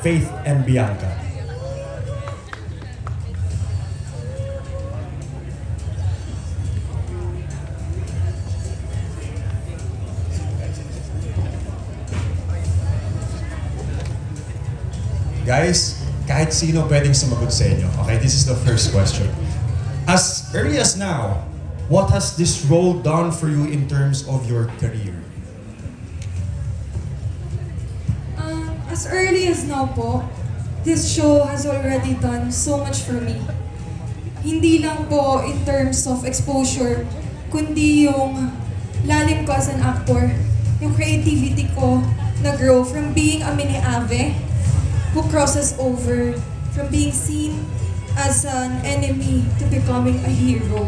Faith and Bianca. Guys, kahit sino pwedeng sumagot sa inyo. Okay, this is the first question. As early as now, what has this role done for you in terms of your career? As early as now po, this show has already done so much for me. Hindi lang po in terms of exposure, kundi yung lalim ko as an actor, yung creativity ko na-grow from being a mini ave who crosses over from being seen as an enemy to becoming a hero.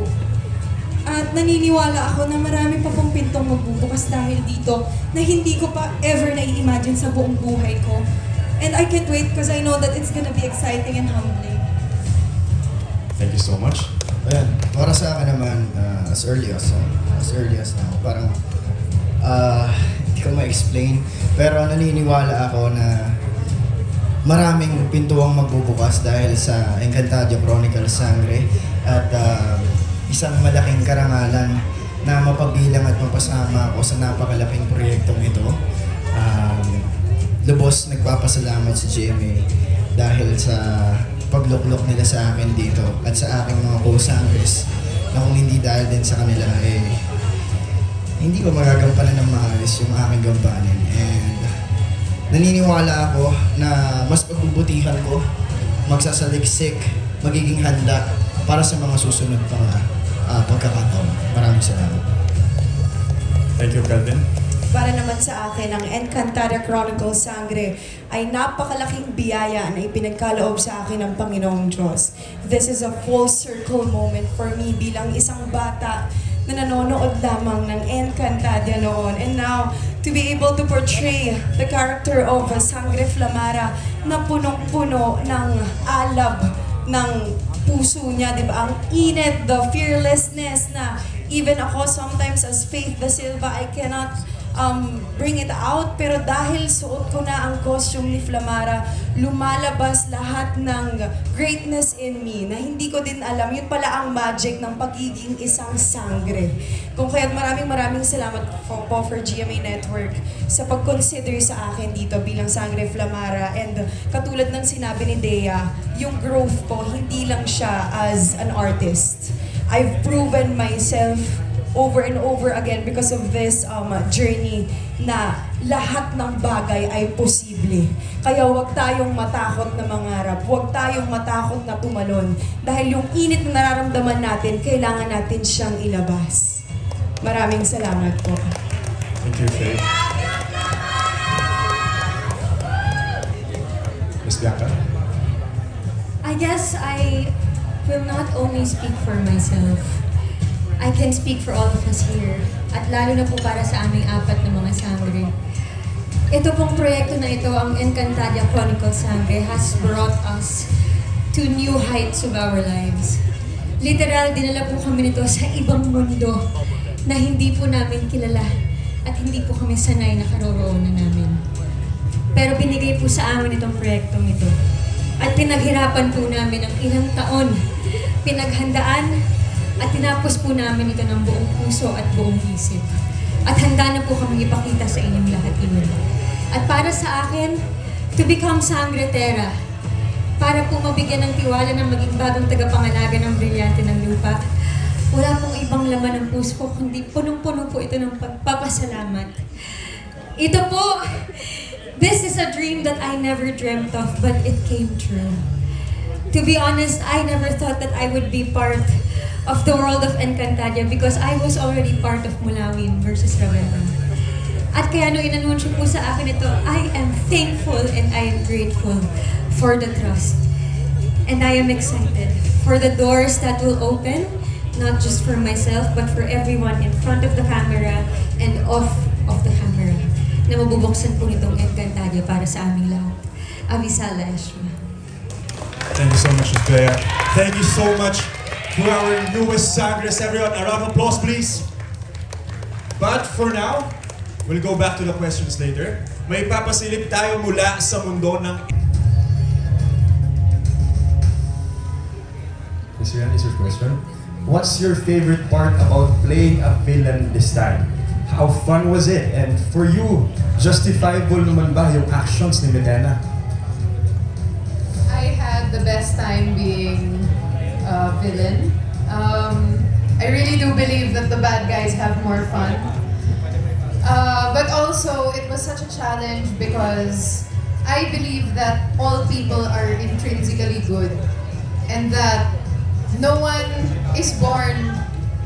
At naniniwala ako na marami pa pong pintong magbubukas dahil dito na hindi ko pa ever nai-imagine sa buong buhay ko. And I can't wait because I know that it's gonna be exciting and humbling. Thank you so much. Ayan, para sa akin naman, as early as now, parang hindi ko ma-explain, pero naniniwala ako na maraming pintuang magbubukas dahil sa Encantadia Chronicles Sangre at isang malaking karangalan na mapabilang at mapasama ako sa napakalaking proyektong ito. Lubos nagpapasalamat sa GMA dahil sa pagluklok nila sa akin dito at sa aking mga co-sangres na kung hindi dahil din sa kanila hindi ko magagampanan ng maayos yung aking gampanin. And naniniwala ako na mas pagbubutihan ko, magsasaliksik, magiging handa para sa mga susunod pang pagkakataon. Maraming salamat. Thank you, Calvin. Para naman sa akin, ang Encantadia Chronicles Sangre ay napakalaking biyaya na ipinagkaloob sa akin ng Panginoong Diyos. This is a full circle moment for me bilang isang bata na nanonood lamang ng Encantadia noon. And now, to be able to portray the character of Sangre Flamara na punong-puno ng alab ng puso niya, di ba? Ang init, the fearlessness na even ako sometimes as Faith Da Silva, I cannot bring it out, pero dahil suot ko na ang costume ni Flamara, lumalabas lahat ng greatness in me na hindi ko din alam. Yun pala ang magic ng pagiging isang sangre. Kung kaya't maraming salamat po for GMA Network sa pag-consider sa akin dito bilang Sangre Flamara. And katulad ng sinabi ni Dea, yung growth ko, hindi lang siya as an artist. I've proven myself over and over again because of this journey na lahat ng bagay ay posible. Kaya huwag tayong matakot na mangarap, huwag tayong matakot na tumalon. Dahil yung init na nararamdaman natin, kailangan natin siyang ilabas. Maraming salamat po. Thank you, Faith. Miss Bianca? I guess I will not only speak for myself. I can speak for all of us here. At lalo na po para sa aming apat na mga sangre. Ito pong proyekto na ito, ang Encantadia Chronicles Sangre, has brought us to new heights of our lives. Literal, dinala po kami nito sa ibang mundo na hindi po namin kilala at hindi po kami sanay na karoroonan namin. Pero binigay po sa amin itong proyektong ito. At pinaghirapan po namin ng ilang taon, pinaghandaan, at tinapos po namin ito ng buong puso at buong isip. At handa na po kami ipakita sa inyong lahat iyon. At para sa akin, to become Sangretera, para po mabigyan ng tiwala ng maging bagong tagapangalaga ng brilyante ng lupa, wala pong ibang laman ng puso ko, kundi punong-puno po ito ng pagpapasalamat. Ito po, this is a dream that I never dreamt of, but it came true. To be honest, I never thought that I would be part of the world of Encantadia because I was already part of Mulawin versus Ravena. At kaya nung inanunsyo po sa akin ito, I am thankful and I am grateful for the trust. And I am excited for the doors that will open, not just for myself, but for everyone in front of the camera and off of the camera, na mabubuksan po nitong Encantadia para sa aming lahat. Avisala Eshma. Thank you so much, Miss Bea. Thank you so much to our newest Sangres, everyone. A round of applause, please. But for now, we'll go back to the questions later. May papasilip tayo mula sa mundo ng Miss Rian, is your question. What's your favorite part about playing a villain this time? How fun was it? And for you, justifiable naman ba yung actions ni Milena? I had the best time being a villain. I really do believe that the bad guys have more fun. But also, it was such a challenge because I believe that all people are intrinsically good and that no one is born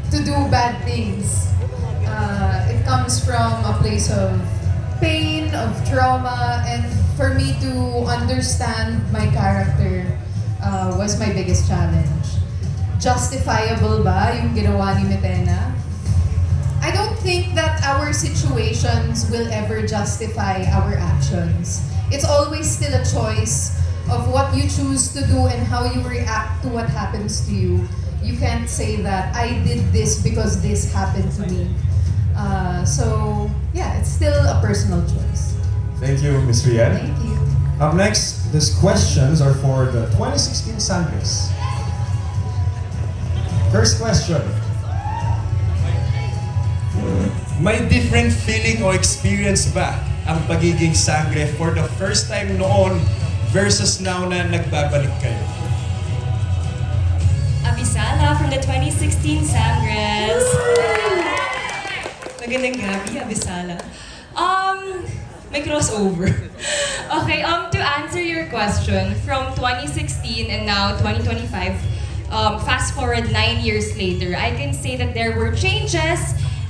to do bad things. It comes from a place of pain, of trauma, and for me to understand my character was my biggest challenge. Justifiable ba yung ginawa ni Metena? I don't think that our situations will ever justify our actions. It's always still a choice of what you choose to do and how you react to what happens to you. You can't say that I did this because this happened to me. So yeah, it's still a personal choice. Thank you, Miss Rian. Thank you. Up next, these questions are for the 2016 Sangres. First question. May different feeling o experience ba ang pagiging Sangre for the first time noon versus now na nagbabalik kayo? Abisala from the 2016 Sangres. Magandang gabi, Abisala. May crossover. Okay, to answer your question, from 2016 and now 2025, fast forward 9 years later, I can say that there were changes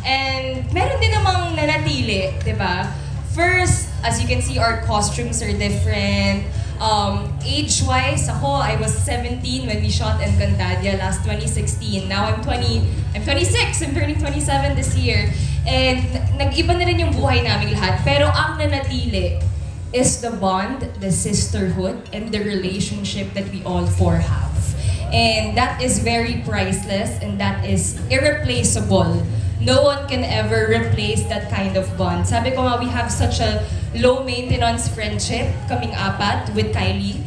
and meron din namang nanatili, di ba? First, as you can see, our costumes are different. Age-wise, ako, I was 17 when we shot Encantadia last 2016. Now I'm 26, I'm turning 27 this year. And nag-iba na rin yung buhay namin lahat. Pero ang nanatili is the bond, the sisterhood, and the relationship that we all four have. And that is very priceless and that is irreplaceable. No one can ever replace that kind of bond. Sabi ko nga, we have such a low-maintenance friendship, kaming apat, with Kylie.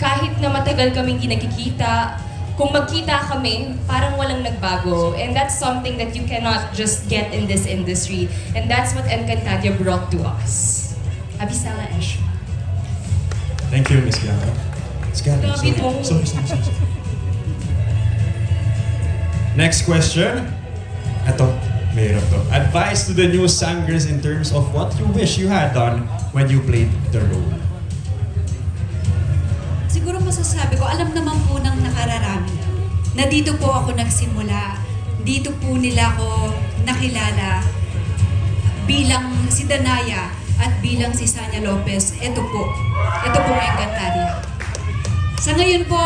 Kahit na matagal kaming hindi nagkikita, kung magkita kami, parang walang nagbago. And that's something that you cannot just get in this industry. And that's what Encantadia brought to us. Abisala Esh. Thank you, Miss Bianca. Miss Gabby, Grabe po. sorry. Next question. Ito, mahirap to. Advice to the new Sangres in terms of what you wish you had done when you played the role. Siguro masasabi ko, alam naman po ng nakararami na dito po ako nagsimula. Dito po nila ako nakilala bilang si Danaya at bilang si Sanya Lopez. Ito po ang Encantadia. Sa ngayon po,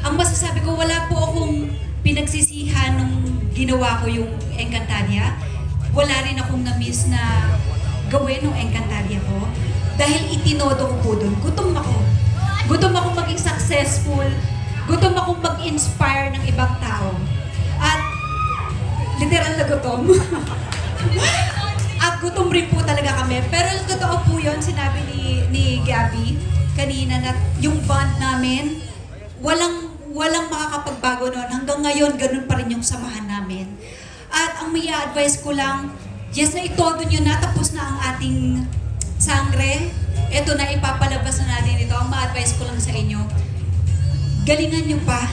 ang masasabi ko, wala po akong pinagsisihan nung ginawa ko yung Encantadia. Wala rin akong na-miss na gawin ng Encantadia ko. Dahil itinodo ko po doon. Gutom ako. Gutom akong maging successful. Gutom akong mag-inspire ng ibang tao. At literal na gutom. At gutom rin po talaga kami. Pero totoo po yun, sinabi ni Gabby kanina na yung bond namin, walang makakapagbago noon. Hanggang ngayon, ganun pa rin yung samahan namin. At ang may advice ko lang, yes na itodo nyo na, tapos na ang ating Sangre. Ito na, ipapalabas na natin ito. Ang ma-advise ko lang sa inyo, galingan nyo pa.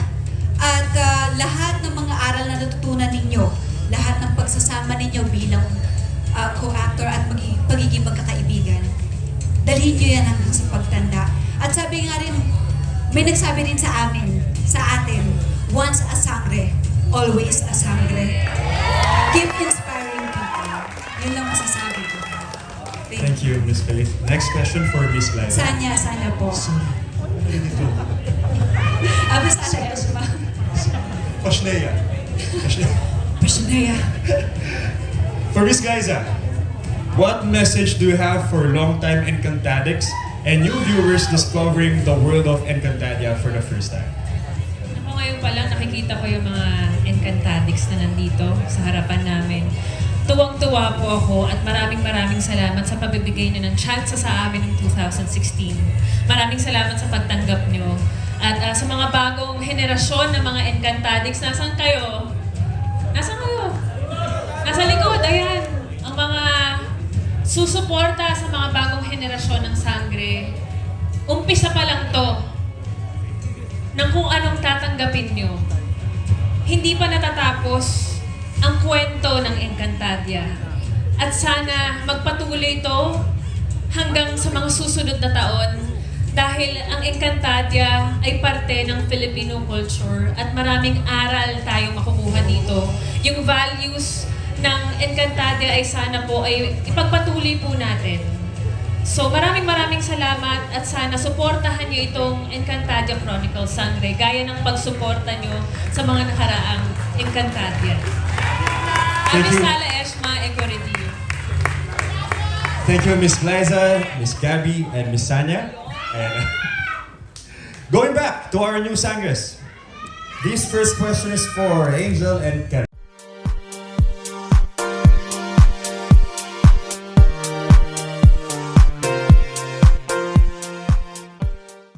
At lahat ng mga aral na natutunan ninyo, lahat ng pagsasama ninyo bilang co-actor at pagiging magkakaibigan, dalhin nyo yan hanggang sa pagtanda. At sabi nga rin, may nagsabi rin sa atin, once a Sangre, always a Sangre. Keep inspiring people. Yun lang masasabi ko. Thank you, Miss Faith. Next question for Miss Glyza. Sanya po. Abisala Eshma. Pashnea. Passionaya. For Miss Glyza, what message do you have for long-time Encantadics and new viewers discovering the world of Encantadia for the first time? Ako ngayon pa lang nakikita ko yung mga Encantadics na nandito sa harapan namin. Tuwang-tuwa po ako at maraming salamat sa pagbibigay niyo ng chance sa amin ng 2016. Maraming salamat sa pagtanggap niyo. At sa mga bagong henerasyon ng mga Encantadix, nasan kayo? Nasaan kayo? Nasa likod, ayan. Ang mga susuporta sa mga bagong henerasyon ng Sangre. Umpisa pa lang to ng kung anong tatanggapin nyo. Hindi pa natatapos ang kwento ng Encantadia. At sana magpatuloy ito hanggang sa mga susunod na taon dahil ang Encantadia ay parte ng Filipino culture at maraming aral tayong makukuha dito. Yung values ng Encantadia ay sana po ay ipagpatuloy po natin. So maraming salamat at sana suportahan niyo itong Encantadia Chronicles Sangre gaya ng pagsuporta niyo sa mga nakaraang Encantadia. Thank you. Sala Eshma Ecoredio. Thank you, Miss Glyza, Miss Gabby, and Miss Sanya. And going back to our new Sangres. This first question is for Angel and Karen.